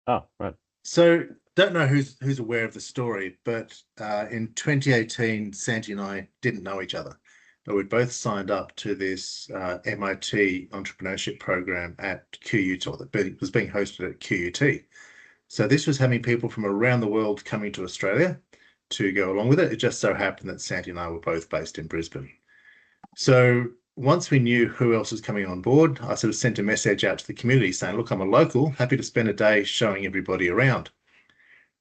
Oh, right. So don't know who's aware of the story, but in 2018, Santi and I didn't know each other. But we'd both signed up to this MIT entrepreneurship program at QUT that was being hosted at QUT. So this was having people from around the world coming to Australia to go along with it. It just so happened that Santi and I were both based in Brisbane. So once we knew who else was coming on board, I sort of sent a message out to the community saying, look, I'm a local, happy to spend a day showing everybody around.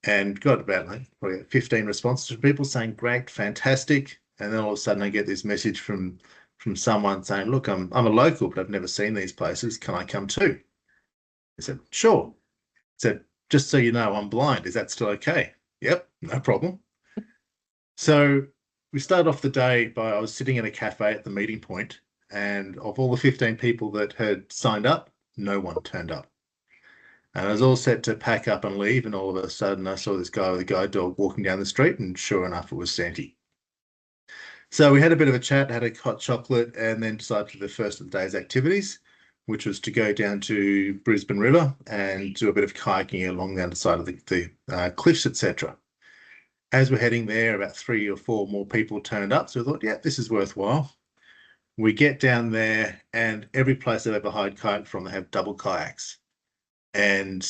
And got about like probably 15 responses from people saying, great, fantastic. And then all of a sudden I get this message from someone saying, look, I'm a local, but I've never seen these places. Can I come too? I said, sure. I said, just so you know, I'm blind. Is that still okay? Yep, no problem. So we started off the day by I was sitting in a cafe at the meeting point, and of all the 15 people that had signed up, no one turned up. And I was all set to pack up and leave, and all of a sudden I saw this guy with a guide dog walking down the street, and sure enough, it was Santi. So we had a bit of a chat, had a hot chocolate, and then decided to do the first of the day's activities, which was to go down to Brisbane River and do a bit of kayaking along the underside of the cliffs, etc. As we're heading there, about 3 or 4 more people turned up. So we thought, yeah, this is worthwhile. We get down there, and every place I've ever hired kayak from, they have double kayaks. And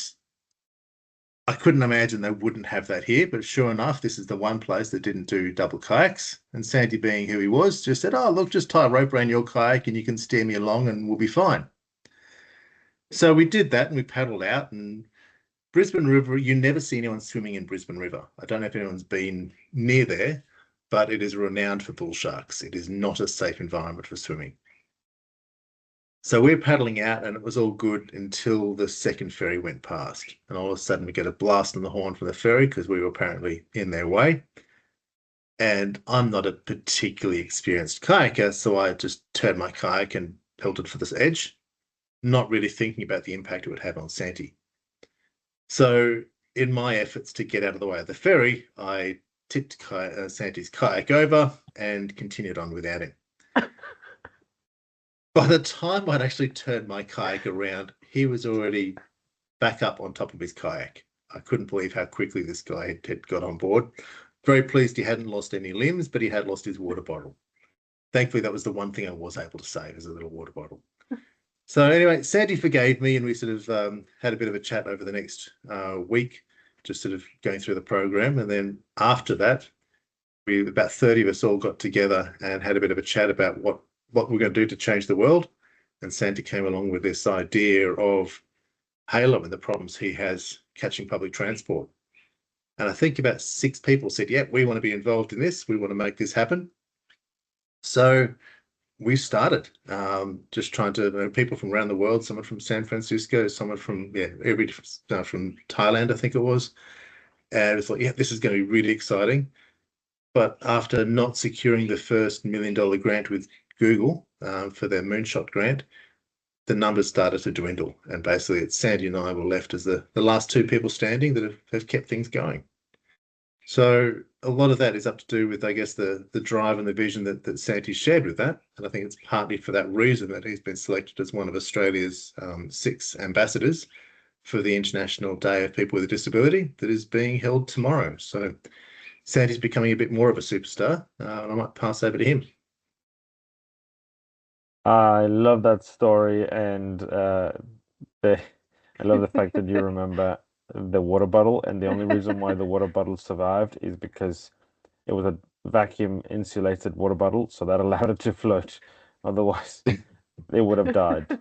I couldn't imagine they wouldn't have that here, but sure enough, this is the one place that didn't do double kayaks. And Sandy, being who he was, just said, oh, look, just tie a rope around your kayak and you can steer me along and we'll be fine. So we did that and we paddled out. And Brisbane River, you never see anyone swimming in Brisbane River. I don't know if anyone's been near there, but it is renowned for bull sharks. It is not a safe environment for swimming. So we're paddling out and it was all good until the second ferry went past. And all of a sudden we get a blast on the horn from the ferry because we were apparently in their way. And I'm not a particularly experienced kayaker, so I just turned my kayak and pelted for this edge, not really thinking about the impact it would have on Santi. So in my efforts to get out of the way of the ferry, I tipped Santi's kayak over and continued on without him. By the time I'd actually turned my kayak around, he was already back up on top of his kayak. I couldn't believe how quickly this guy had got on board. Very pleased he hadn't lost any limbs, but he had lost his water bottle. Thankfully, that was the one thing I was able to save, as a little water bottle. So anyway, Sandy forgave me, and we sort of had a bit of a chat over the next week, just sort of going through the program. And then after that, we about 30 of us all got together and had a bit of a chat about what we're going to do to change the world. And Sandy came along with this idea of Hailo and the problems he has catching public transport. And I think about 6 people said, yeah, we want to be involved in this. We want to make this happen. So we started just trying to people from around the world, someone from San Francisco, someone from from Thailand, I think it was. And we thought, yeah, this is going to be really exciting. But after not securing the first $1 million grant with Google for their moonshot grant, the numbers started to dwindle. And basically, it's Sandy and I were left as the last 2 people standing that have kept things going. So a lot of that is up to do with, I guess, the drive and the vision that Santi shared with that. And I think it's partly for that reason that he's been selected as one of Australia's 6 ambassadors for the International Day of People with a Disability that is being held tomorrow. So Santi's becoming a bit more of a superstar, and I might pass over to him. I love that story, and the I love the fact that you remember the water bottle, and the only reason why the water bottle survived is because it was a vacuum insulated water bottle, so that allowed it to float. Otherwise, it would have died.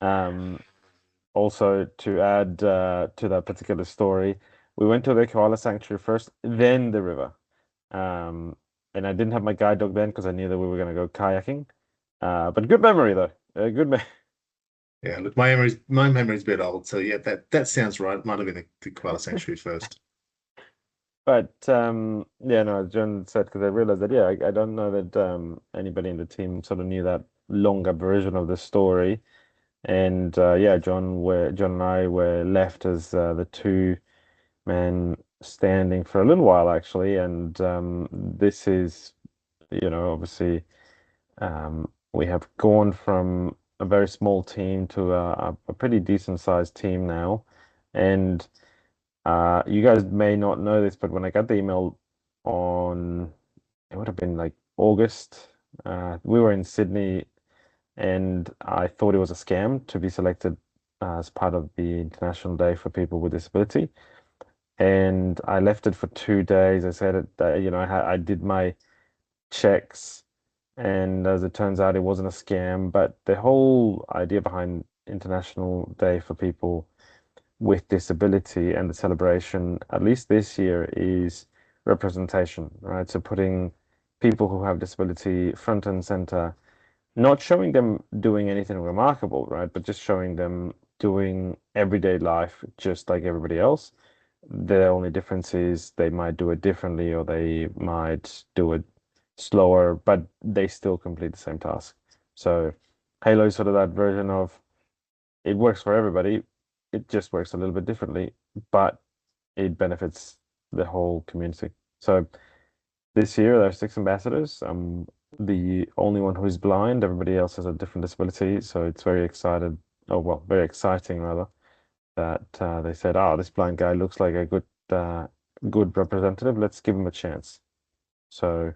Um, Also, to add to that particular story, we went to the koala sanctuary first, then the river. Um, and I didn't have my guide dog then because I knew that we were going to go kayaking. But good memory though. Good me Yeah, look, my memory's a bit old, so yeah, that sounds right. It might have been the koala sanctuary first. But yeah, no, as John said, because I realized that, yeah, I don't know that anybody in the team sort of knew that longer version of the story. And yeah, John and I were left as the two men standing for a little while actually. And this is, obviously, we have gone from a very small team to a pretty decent sized team now. And you guys may not know this, but when I got the email on, it would have been like August, we were in Sydney and I thought it was a scam to be selected as part of the International Day for People with Disability. And I left it for 2 days. I said it, I did my checks, and as it turns out, it wasn't a scam. But the whole idea behind International Day for People with Disability and the celebration, at least this year, is representation, right? So putting people who have disability front and center, not showing them doing anything remarkable, right? But just showing them doing everyday life just like everybody else. The only difference is they might do it differently or they might do it slower, but they still complete the same task. So Halo is sort of that version of it works for everybody. It just works a little bit differently, but it benefits the whole community. So this year there are 6 ambassadors. I'm the only one who is blind. Everybody else has a different disability. So it's very excited, oh well, very exciting rather, that they said, "Oh, this blind guy looks like a good representative. Let's give him a chance." So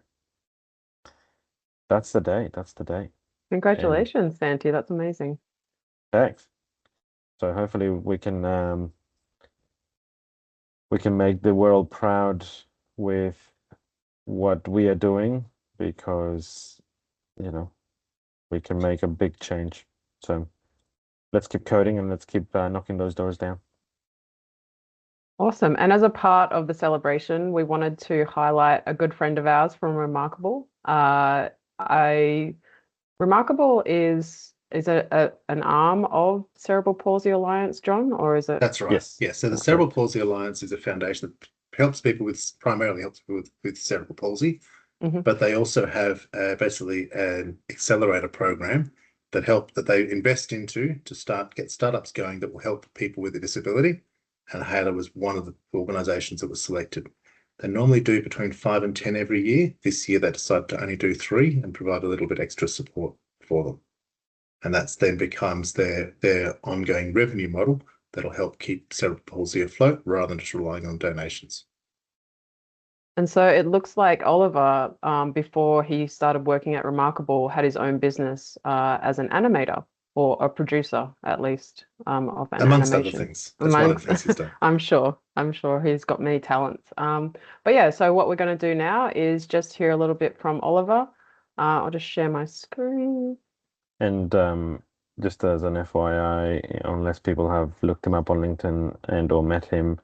that's the day. That's the day. And Congratulations, Santi. That's amazing. thanks. So hopefully we can make the world proud with what we are doing because, we can make a big change. So let's keep coding and let's keep knocking those doors down. Awesome. And as a part of the celebration, we wanted to highlight a good friend of ours from Remarkable. Remarkable is an arm of Cerebral Palsy Alliance, John, or is it? That's right. Yes. Yeah. So the That's Cerebral correct. Palsy Alliance is a foundation that primarily helps people with cerebral palsy, Mhm. but they also have basically an accelerator program that they invest into to get startups going that will help people with a disability. And Hailo was one of the organizations that was selected. They normally do between 5 and 10 every year. This year they decided to only do 3 and provide a little bit extra support for them. And that's then becomes their ongoing revenue model that'll help keep cerebral palsy afloat rather than just relying on donations. And so it looks like Oliver, before he started working at Remarkable, had his own business as an animator or a producer, at least, of an Amongst other animation. things. That's one of the things he's done. I'm sure he's got many talents. But yeah, so what we're going to do now is just hear a little bit from Oliver. I'll just share my screen. And just as an FYI, unless people have looked him up on LinkedIn and or met him,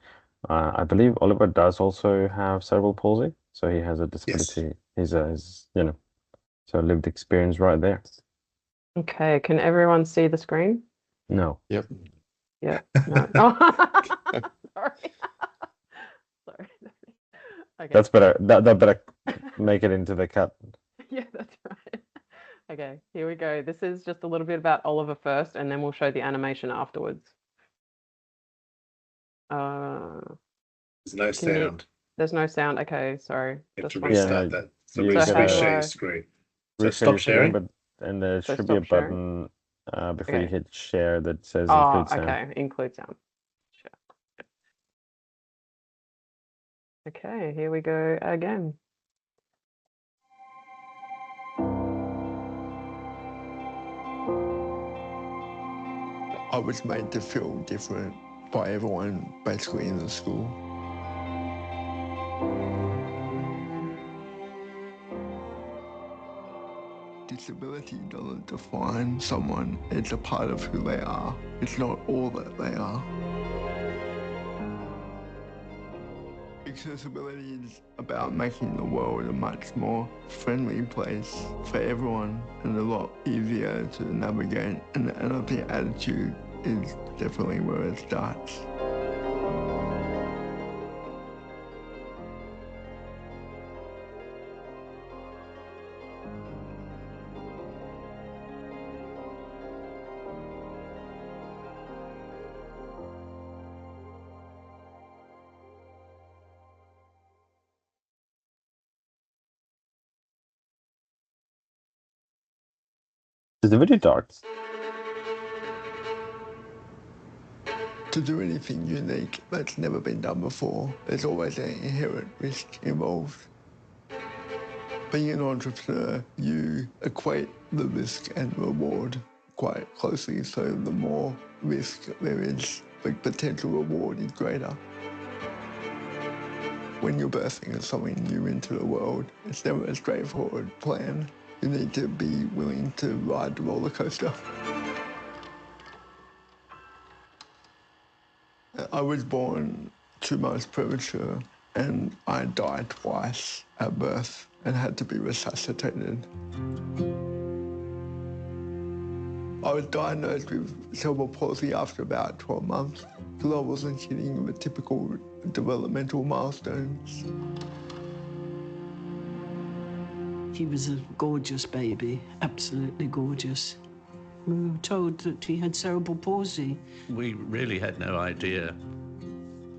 I believe Oliver does also have cerebral palsy, so he has a disability. He's so lived experience right there. Okay, can everyone see the screen? No. Yep. Yeah. No. Oh, sorry. Sorry. Okay. That's better. That better make it into the cut. Yeah, that's right. Okay, here we go. This is just a little bit about Oliver first, and then we'll show the animation afterwards. There's no sound. There's no sound. Okay, sorry. You have to one second. restart that. So you So how do reshare I- your screen. So Reshare stop your screen, sharing. and there So should be a stop sharing? button before you Okay. hit share that says Oh, include sound. okay. Include sound. Sure. Okay, here we go again. I was made to feel different by everyone basically in the school. Disability doesn't define someone, it's a part of who they are. It's not all that they are. Accessibility is about making the world a much more friendly place for everyone and a lot easier to navigate. And I think attitude is definitely where it starts. Is the video dark? to do anything unique that's never been done before. There's always an inherent risk involved. Being an entrepreneur, you equate the risk and reward quite closely, so the more risk there is, the potential reward is greater. When you're birthing something new into the world, it's never a straightforward plan. You need to be willing to ride the roller coaster. I was born 2 months premature and I died twice at birth and had to be resuscitated. I was diagnosed with cerebral palsy after about 12 months because I wasn't hitting the typical developmental milestones. He was a gorgeous baby, absolutely gorgeous. We were told that he had cerebral palsy. We really had no idea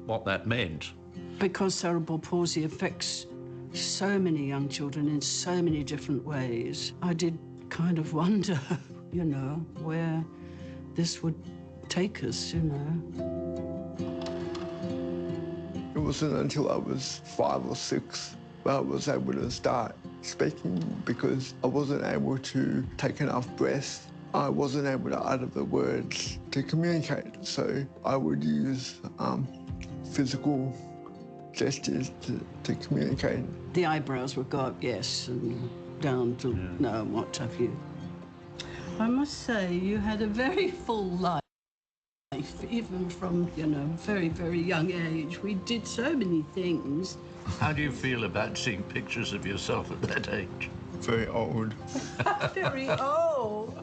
what that meant. Because cerebral palsy affects so many young children in so many different ways, I did kind of wonder, you know, where this would take us, you know. It wasn't until I was 5 or 6 that I was able to start speaking because I wasn't able to take enough breath. I wasn't able to utter the words to communicate, so I would use physical gestures to communicate. The eyebrows would go up, yes, and down to no, and what have you. I must say, you had a very full life, even from, you know, very, very young age. We did so many things. How do you feel about seeing pictures of yourself at that age? Very old. Very old.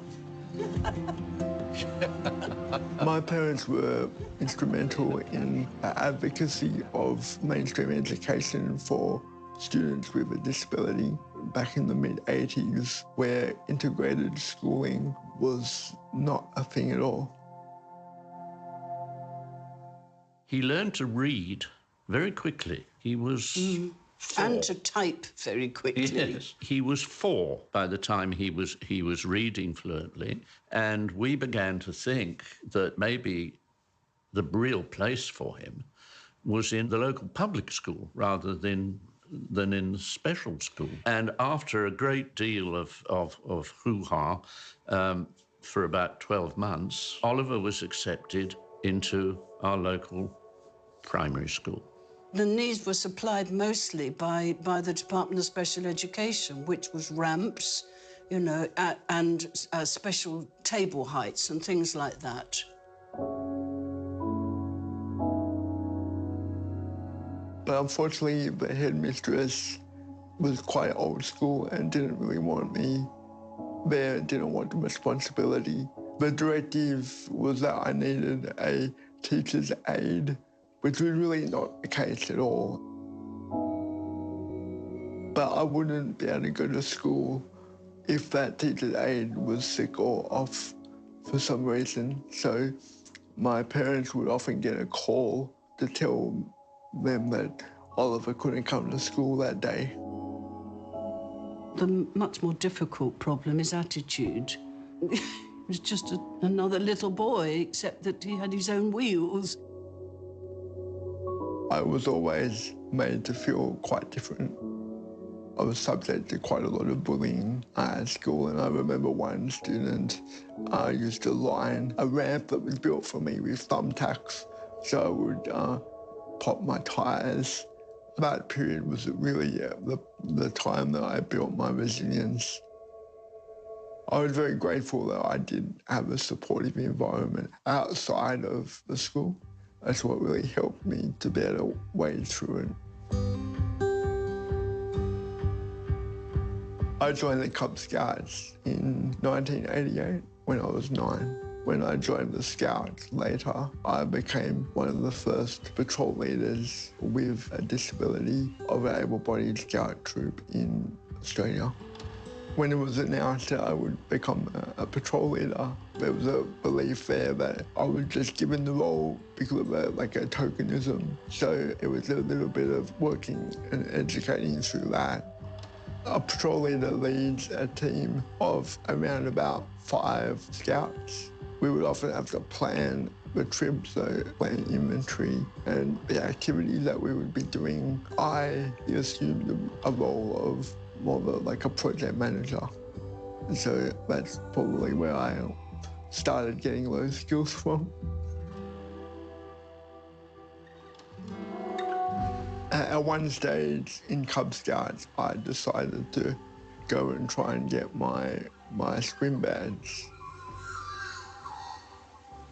My parents were instrumental in the advocacy of mainstream education for students with a disability back in the mid-80s, where integrated schooling was not a thing at all. He learned to read very quickly. He was 4. And to type very quickly. Yes. He was 4 by the time he was reading fluently, and we began to think that maybe the real place for him was in the local public school rather than in the special school. And after a great deal of hoo-ha for about 12 months, Oliver was accepted into our local primary school. The needs were supplied mostly by the Department of Special Education, which was ramps, you know, and special table heights and things like that. But unfortunately, the headmistress was quite old school and didn't really want me there, didn't want the responsibility. The directive was that I needed a teacher's aide, which was really not the case at all. But I wouldn't be able to go to school if that teacher's aide was sick or off for some reason. So my parents would often get a call to tell them that Oliver couldn't come to school that day. The much more difficult problem is attitude. He was just another little boy, except that he had his own wheels. I was always made to feel quite different. I was subject to quite a lot of bullying at school, and I remember one student used to line a ramp that was built for me with thumbtacks, so I would pop my tyres. That period was really the time that I built my resilience. I was very grateful that I did have a supportive environment outside of the school. That's what really helped me to be able to wade through it. I joined the Cub Scouts in 1988 when I was 9. When I joined the Scouts later, I became one of the first patrol leaders with a disability of an able-bodied scout troop in Australia. When it was announced that I would become a patrol leader, there was a belief there that I was just given the role because of a tokenism. So it was a little bit of working and educating through that. A patrol leader leads a team of around about 5 scouts. we would often have to plan the trip, so plan inventory and the activities that we would be doing. I assumed a role of more of like a project manager. And so that's probably where I started getting those skills from. At one stage in Cub Scouts, I decided to go and try and get my swim badge.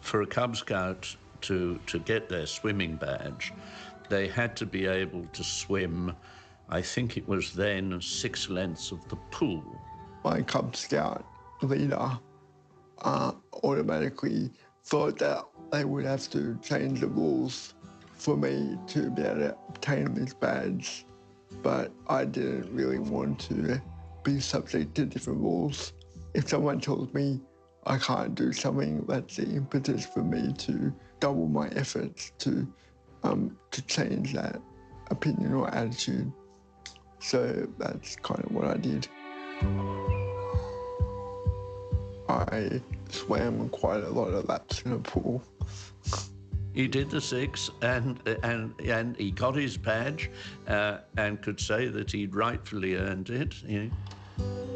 For a Cub Scout to get their swimming badge, they had to be able to swim, I think it was then 6 lengths of the pool. My Cub Scout leader automatically thought that they would have to change the rules for me to be able to obtain this badge, but I didn't really want to be subject to different rules. If someone tells me I can't do something, that's the impetus for me to double my efforts to change that opinion or attitude. So that's kind of what I did. I swam quite a lot of laps in a pool. He did the 6 and he got his badge and could say that he'd rightfully earned it. You know.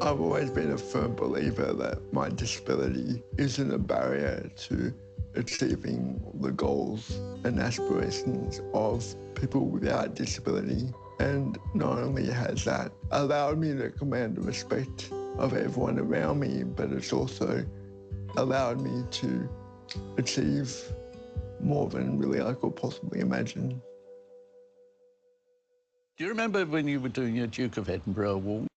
I've always been a firm believer that my disability isn't a barrier to achieving the goals and aspirations of people without disability. And not only has that allowed me to command the respect of everyone around me, but it's also allowed me to achieve more than really I could possibly imagine. Do you remember when you were doing your Duke of Edinburgh walk?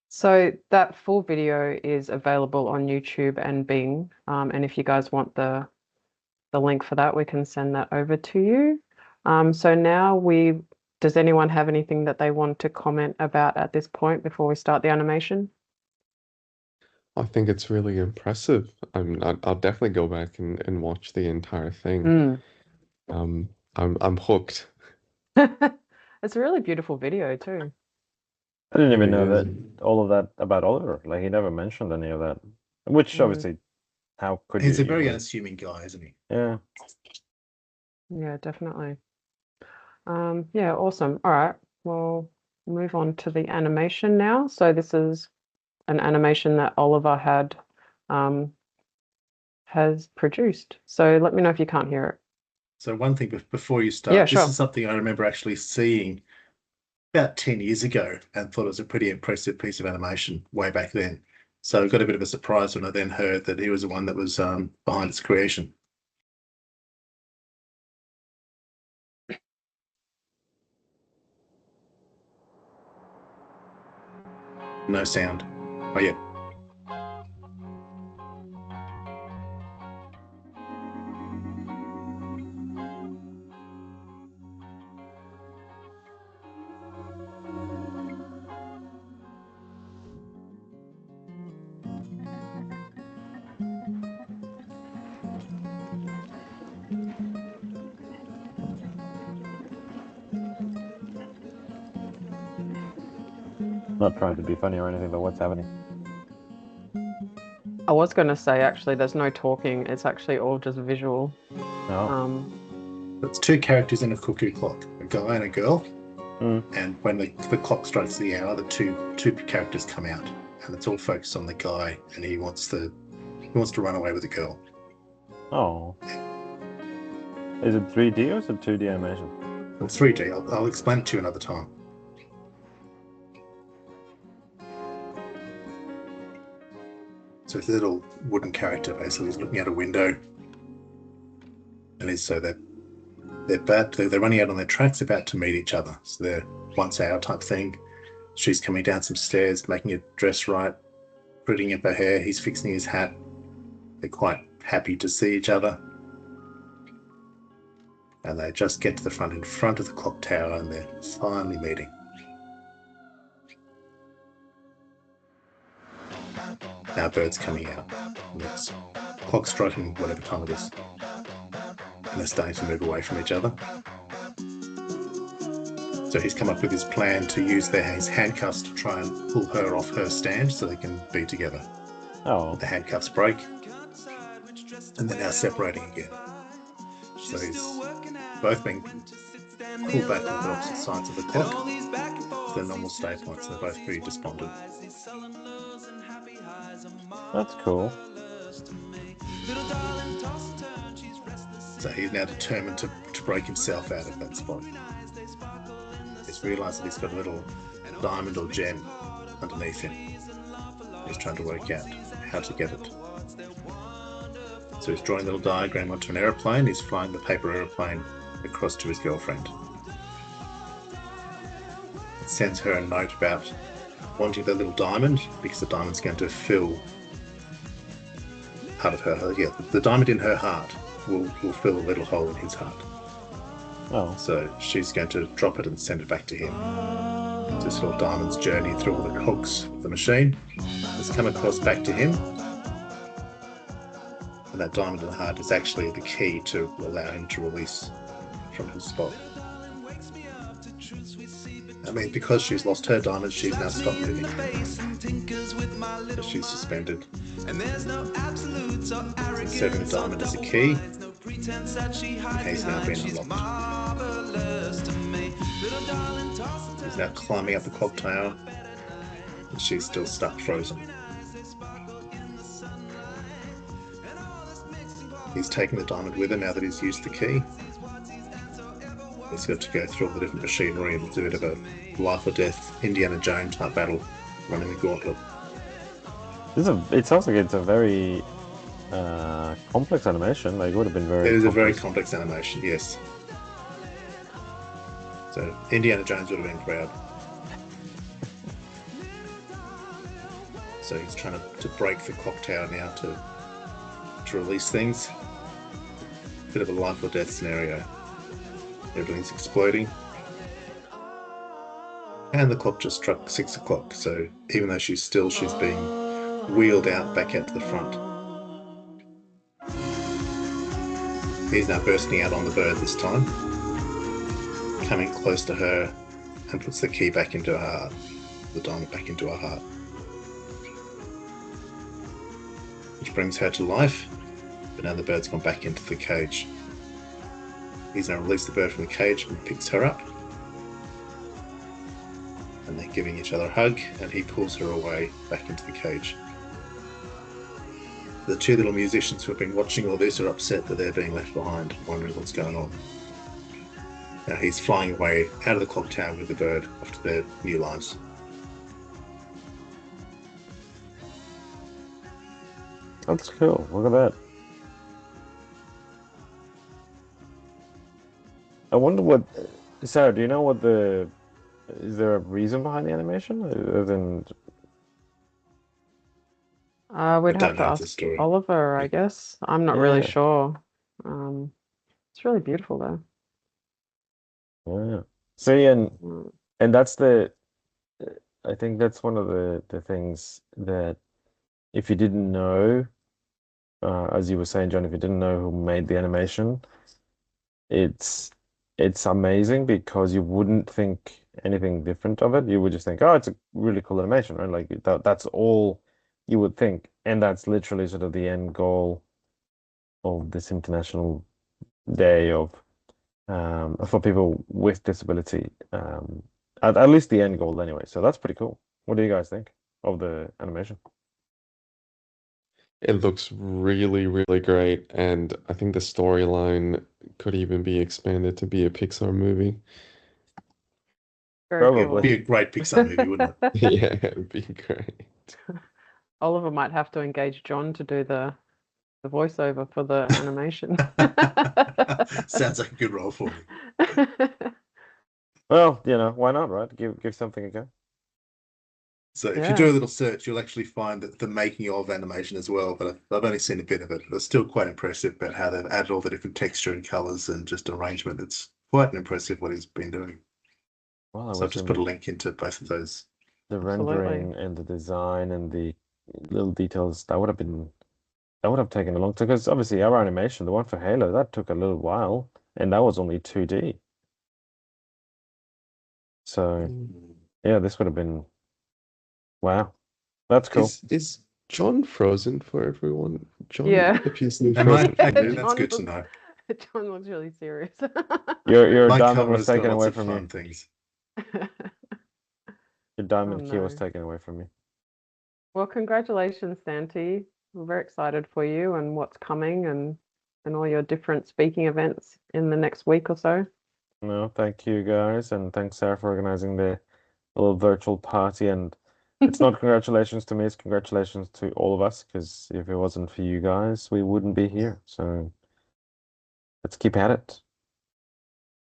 So that full video is available on YouTube and Bing. And if you guys want the link for that, we can send that over to you. So now does anyone have anything that they want to comment about at this point before we start the animation? I think it's really impressive. I'll definitely go back and watch the entire thing. I'm hooked. It's a really beautiful video too. I didn't even It know is. that all of that about Oliver. Like, he never mentioned any of that. Which obviously, how could He's you? a very Like, unassuming guy, isn't he? yeah. Yeah, definitely. Yeah, awesome. All right, we'll move on to the animation now. So this is an animation that Oliver has produced. So let me know if you can't hear it. So one thing before you start, Yeah, this sure. is something I remember actually seeing about 10 years ago and thought it was a pretty impressive piece of animation way back then. So I got a bit of a surprise when I then heard that he was the one that was behind its creation. No sound. Oh, yeah. Not trying to be funny or anything, but what's happening? I was going to say, actually, there's no talking. It's actually all just visual. No. It's 2 characters in a cuckoo clock, a guy and a girl. Mm. And when the clock strikes the hour, the two characters come out, and it's all focused on the guy, and he wants to run away with the girl. Oh. Is it 3D or is it 2D animation? Well, 3D. I'll explain it to you another time. So this little wooden character basically is looking out a window, and they're running out on their tracks, about to meet each other. So they're once hour type thing. She's coming down some stairs, making her dress right, putting up her hair. He's fixing his hat. They're quite happy to see each other. And they just get to the front, in front of the clock tower, and they're finally meeting. Now birds coming out. And it's clock striking whatever time it is. And they're starting to move away from each other. So he's come up with his plan to use his handcuffs to try and pull her off her stand so they can be together. Oh, The handcuffs break, and they're now separating again. So he's both being pulled back to the opposite sides of the clock to their normal stay points. They're both pretty despondent. that's cool. So he's now determined to break himself out of that spot. He's realised that he's got a little diamond or gem underneath him. He's trying to work out how to get it. So he's drawing a little diagram onto an aeroplane. He's flying the paper aeroplane across to his girlfriend. He sends her a note about wanting the little diamond because the diamond's going to fill part of her. Yeah, the diamond in her heart will fill a little hole in his heart. Oh, So she's going to drop it and send it back to him. This little diamond's journey through all the cogs of the machine has come across back to him. And that diamond in the heart is actually the key to allow him to release from his spot. I mean, because she's lost her diamond, she's now stopped moving. So she's suspended. Serving the diamond as a key. And he's now been unlocked. He's now climbing up the clock tower. And she's still stuck frozen. He's taking the diamond with him now that he's used the key. He's got to go through all the different machinery and do a bit of a life or death Indiana Jones type battle, running the gauntlet. it sounds like it's a very complex animation. Like, it would have been very. It is a very complex animation, yes. So Indiana Jones would have been proud. So he's trying to break the clock tower now to release things. Bit of a life or death scenario. Everything's exploding. And the clock just struck 6 o'clock, so even though she's still, she's being wheeled out back out to the front. He's now bursting out on the bird this time, coming close to her, and puts the key back into her heart, the diamond back into her heart. Which brings her to life, but now the bird's gone back into the cage. He's now released the bird from the cage and picks her up. And they're giving each other a hug, and he pulls her away back into the cage. The two little musicians who have been watching all this are upset that they're being left behind, wondering what's going on. Now he's flying away out of the clock tower with the bird off to their new lives. That's cool. Look at that. I wonder what. Sarah, do you know what the? Is there a reason behind the animation? As in, We'd have to have the ask story. Oliver, I guess. I'm not really Yeah. sure. It's really beautiful though. yeah. See, Mm. and that's the. I think that's one of the things that, if you didn't know, as you were saying, John, if you didn't know who made the animation, it's amazing because you wouldn't think anything different of it. You would just think, oh, it's a really cool animation, right? Like that's all you would think, and that's literally sort of the end goal of this International Day of for people with disability. At least the end goal, anyway. So that's pretty cool. What do you guys think of the animation? It looks really, really great, and I think the storyline could even be expanded to be a Pixar movie. Very Probably. cool. It'd be a great Pixar movie, wouldn't it? Yeah, it'd be great. Oliver might have to engage John to do the voiceover for the animation. Sounds like a good role for me. Well, why not, right? Give something a go. So if Yeah. you do a little search, you'll actually find that the making of animation as well, but I've only seen a bit of it. It's still quite impressive about how they've added all the different texture and colors and just arrangement. It's quite impressive what he's been doing. Well, I So I've was just in put a link into both of those. the Absolutely. rendering and the design and the little details. That would have taken a long time, because obviously our animation, the one for Halo, that took a little while, and that was only 2D. So yeah, this would have been wow. That's cool. Is John frozen for everyone? John Yeah. appears to be Am I? frozen for Okay, me. that's John good to looks, know. John looks really serious. Your My diamond was camera's got taken lots away of from you. fun things. Your Oh diamond key was no. taken away from you. Well, congratulations, Santi. We're very excited for you and what's coming and all your different speaking events in the next week or so. No, thank you guys, and thanks Sarah for organizing the little virtual party. And it's not congratulations to me, it's congratulations to all of us, because if it wasn't for you guys, we wouldn't be here. So let's keep at it.